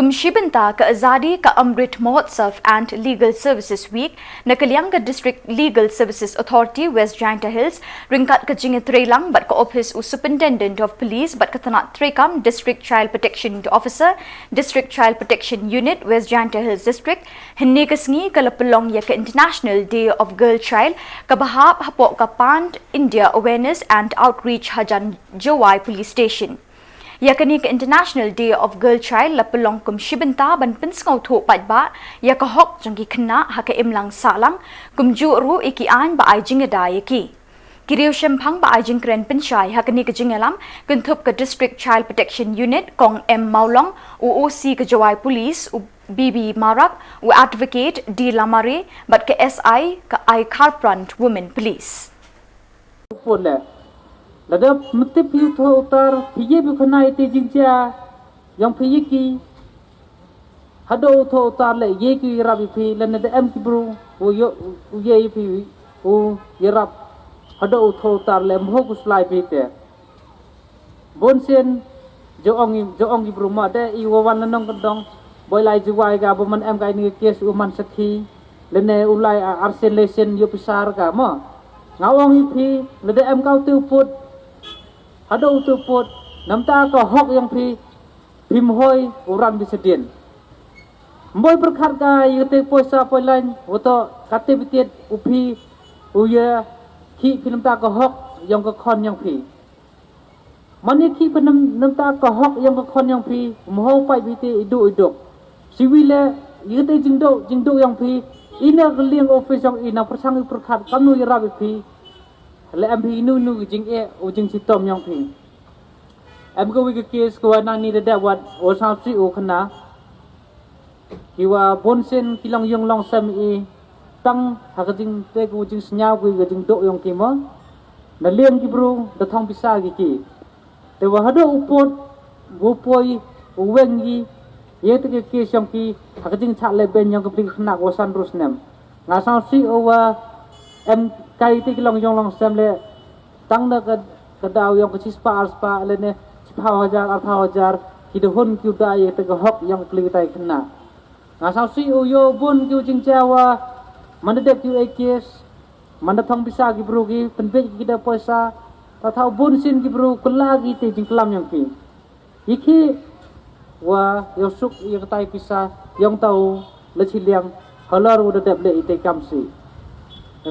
Kumshibinta ka Azadi ka Amrit Mahotsav and Legal Services Week na Kalyanga District Legal Services Authority West Jaintia Hills ringkat ka jingi Trelang bat ka Office u Superintendent of Police bat ka Tanat Trekam District Child Protection Officer District Child Protection Unit West Jaintia Hills District hinni kasngi ka lapulong ya ka International Day of Girl Child ka bahap hapok ka Pand India Awareness and Outreach Hajan Jawai Police Station. Yakani ka International Day of Girl Child lapulong kumshibinta ban pinskaw tho patba yakahok jangki khna haka imlang salang kumju ru ikian ba ai jingada yaki kiriu shemphang ba ai jingkren pinshai hakani ka jingalam kunthup ka District Child Protection Unit kong M Maulong OOC ka Jawai Police BB Marak u Advocate D Lamare bat ka SI ka I Kharprant Women Police Lada mesti piu tho utar piye bi khana ite jingja yang piye ki hado tho utar le ye ki rabi pi lene de em ki bru o yo ye pi o ye rab hado tho utar le mho kuslai pi te bonsen jo ong bru ma de I wan nong kadong boy lai jiwai ga bo man em ga ni kes u man sakhi lene ulai arsen lesen yo pisar ga mo ngawong hi pi lede em kau tu put Hado tu pot namta ko hok yang pi hoi uran bisedien moy berkhat ga yete poisa poilan woto kate bitet upi uya ki namta ko hok yang ko khon yang pi mani ki penam namta ko hok yang ko khon yang pi mo pai bite iduk siwile yete jingdo yang pi ina geliang office yang ina persang berkhat kanu ira pi le am pi nu jing e o jing si tom yang pi am go wi case ko na ni da wat o sa si o khana kiwa bonsen kilong yong long sam I tang ha ka jing te ko jing snya wi ga jing do yong ki mo na lem ki bru da thong pisa ki te wa hado upot go poi o wen gi ye te ke case yang ki ha ka jing cha le ben yang ka pi khana ko san rus nem nga sa si o wa em kai ti kilong yong long sam le tang na ka daw yong ka spa le ne hajar ki de hon ki da ye te ka hok yang kli tai khna nga sa si o yo bun ki jing chawa man de ki ekes man thong bisa ki bru ki penbe ki da poisa ta thau bun sin ki bru kula ki te jing klam yang ki iki wa yo suk ye tai pisa yang tau le chi liang halar u de le ite kam si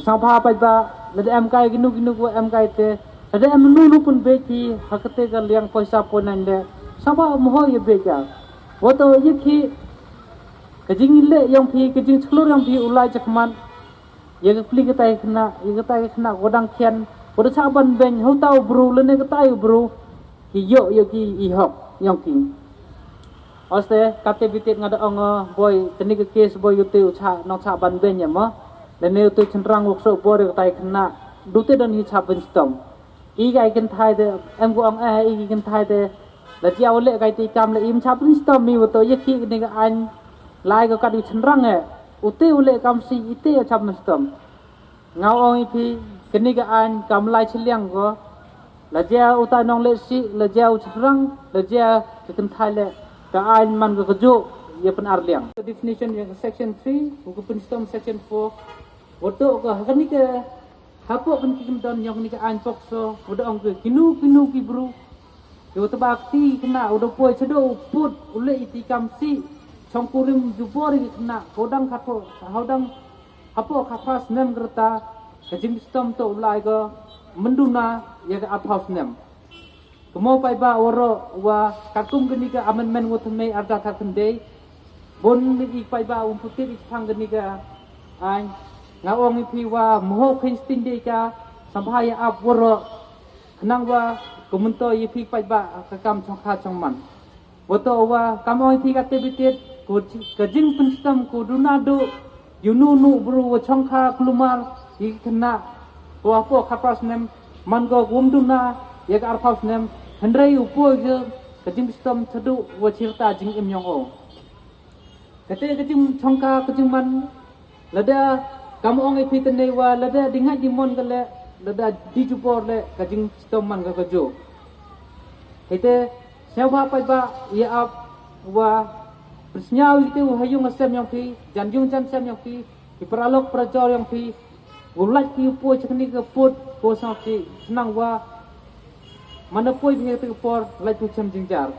sa pha pa ba le em kai ki nu ko em kai te ada em nu pun beki hakate ka liang poisa ponan de sama moho ye beka woto yiki kajing le yang pi kajing chlur yang pi ulai jakman ye ka pli ka tai khna godang khian wodo cha ban ben ho tau bru le ne ka tai bru ki yo ki I hok yang ki oste kate bitit ngada ong boy teni ka case boy yote ucha nok cha ban ben ya mo le ne tu chenrang wok so bo re ka tai khna dute don hi cha ben stom I gai kan thai de em go ang I kan thai de la jiao le gai ti kam le im chap stom mi wo to ye ki ni ga an lai ga ka di chenrang e ute ule kam si ite chap stom ngau ong pi kini ga an kam lai chliang go la jia uta nong le si la jia chenrang la jia kan thai le ka an man ga jo ye pen ar liang definition yang section 3 ko pen stom section 4 wo to ga kani ke hapo kan kim don yang ni ka an pokso udah ong ke kinu ki bru yo to bakti kena udah poi chedo put ule iti kam si chong kurim jubori kena kodang khapo hodang hapo khapas nem gerta kajim stom to ulai go menduna ya ka aphaus nem kemo pai ba woro wa kakum geni ka amendment wo thme arda tha kende bon ni pai ba putir phang geni ka an ngawong pi wa moho khin de ka samphaya ap woro khnang wa kumunto yi pi pai ba ka kam chong kha chong man woto wa kamoi pi ka te bitet ko kajing penstam ko dunado yunu bru wa chong kha klumar yi khna wa po kha pas nem man go gum duna ya ka arpaus nem hendrai upo je kajing penstam thadu wa chirta jing im yong o kate kajing chong kha kajing man lada kamu ong pi tene wa lada dingat dimon kale lada dijupor le kajing stoman ka kajo hete sewa pa ba ya ap wa Bersenyau itu hayung asam yang pi, janjung sam yang pi, kipralok prajor yang pi, ulat ki upo cekni ke put ko sang pi senang wa mana poi bhi te por lai tu cham jingjar.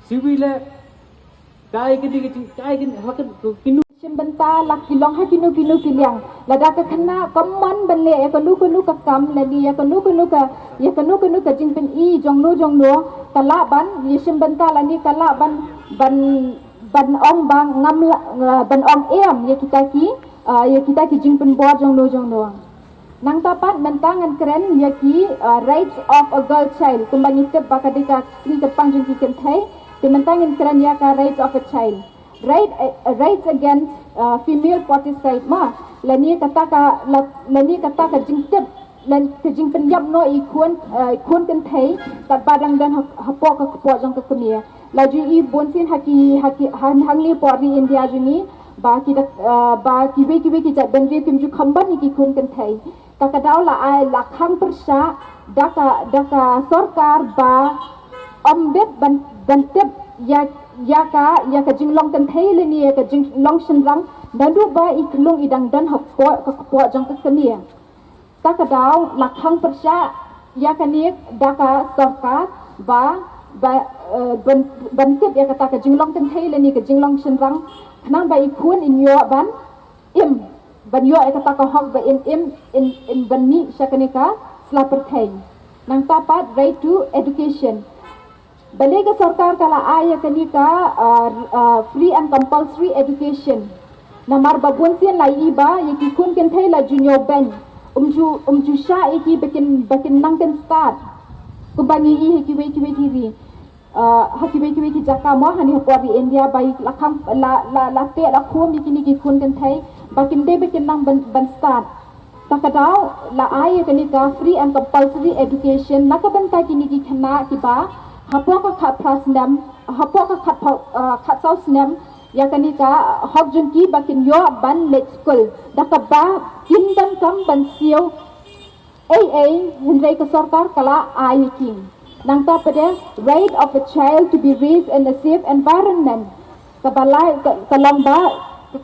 Siwile kai ke hakat kinu Benta la kilong ha kinu kiliang la da ka khana kamman banle ya kanu ka kam la ni ya kanu ka jingpen I jong no kala ban yishim benta la ni kala ban ong bang ngam ban ong em ya kita ki jingpen bo jong no nang tapat mentangan keren ya ki rights of a girl child kumbani te bakadika sri ke pangjung ki kenthai te mentangan keren ya ka rights of a child rights against female particide ma lani kata ka jingtep lan ke jing penyap no ikun kan thai kat badang dan hapok ka kpo jong ka kemia laju I bonsin haki hangli pori India juni ba ki we jat benri timju khamban ki kun kan thai takadau la ai lakhang persha daka sarkar ba ombet bantep ya ka jinglong kan thai le ni ka jinglong shenrang nadu ba iklong idang dan happo ka kpo jong ka kemia takadau lakhang persha ya kanik daka sarkar ba bantep ya kata ka jinglong kan thai le ni ka jinglong shenrang nang ba ikun in yo ban yo kata ka hok ba in ban mi shakanika slaper thai nang tapat right to education balega sarkar kala aya kanika free and compulsory education namar babun sian lai iba yaki kun kan thai la junior ben umju sha iki bakin nang kan start kubangi I haki we ki jaka mo hani hapori India bai lakham la te la khom ki kun kan thai bakin de bakin nang ban start takadau la aya kanika free and compulsory education nakabanta kini ki khana ki ba hapok ka prasnam hapok ka khat sausnam ya kanika hokjun ki bakin yo ban let school dakaba kindan kam ban siu AA hindai ka sarkar kala ai king nang ta pada right of a child to be raised in a safe environment kabalai kalong ba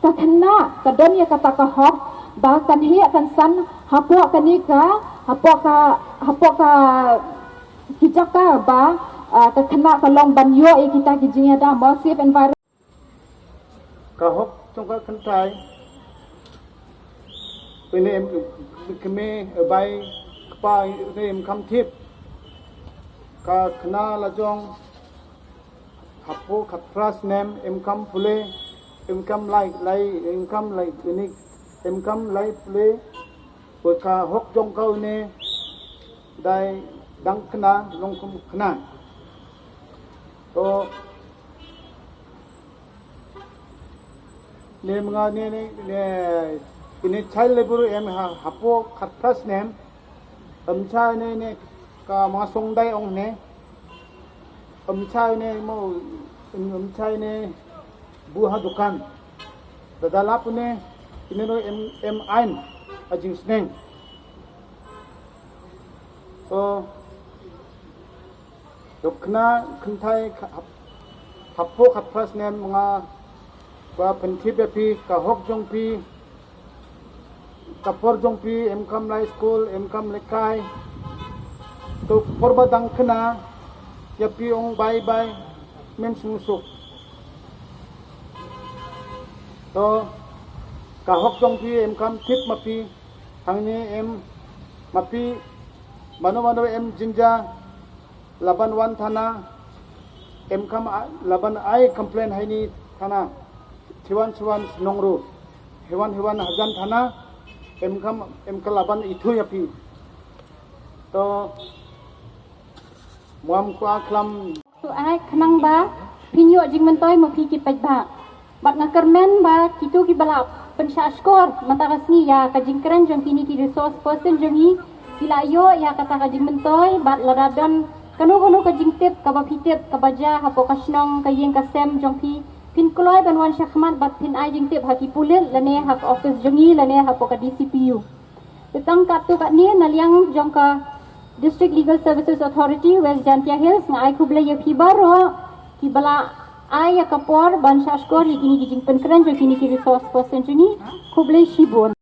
ka khana ka donya kata ka hok ba kan hi kan san hapok kanika hapok ka kijaka ba ka khana kalong ban yo kita ki jingya da mo safe environment ka hok trong ka kan thai pene em keme bai pa em kam thip ka khana la jong hapo khat pras nem em kam phule em kam lai em kam lai unik em kam lai phule po ka hok jong ka ne dai dang khana long kum khana to ne mga ne ini child labor em hapo khat pras nem cha ne ka mga songdai ong ne chai ne mo chai ne buha dukan dadala pune ineno em ain ajing sneng so dokna khnthai happo khatpras nem mga ba penthi pi ka hok jong pi kapor jong pi em kam lai school em kam lekai to porba dang khna ya pi ong bye men sung suk to ka hok jong pi em kam thip ma pi hangni em ma pi mano em jinja laban wan thana em kam laban ai complain haini thana thiwan nongru hewan hajan thana em kalaban itu ya pi to muam kwa klam so ai khnang ba pinyo jing mentoi mo pi ki paj ba bat ngakermen ba kitu ki balap pensha skor mata kasni ya ka jingkran jong kini ki resource person jongi sila yo ya kata ka jing mentoi bat ladadan kanu ka jingtep ka ba pitep ka baja hapo kasnong ka yeng ka sem jong pi pin kloi ban wan shakhmat bat pin ai jingtep haki pulil lane hak office jongi lane hapo ka DCPU tetang ka tu ka ni naliang jong ka District Legal Services Authority West Jantia Hills ngai kuble ye pi baro ki bala Ayah kapor ban shaskor yakini kijing penkeren jo kini ki resource person juni kublai shibon.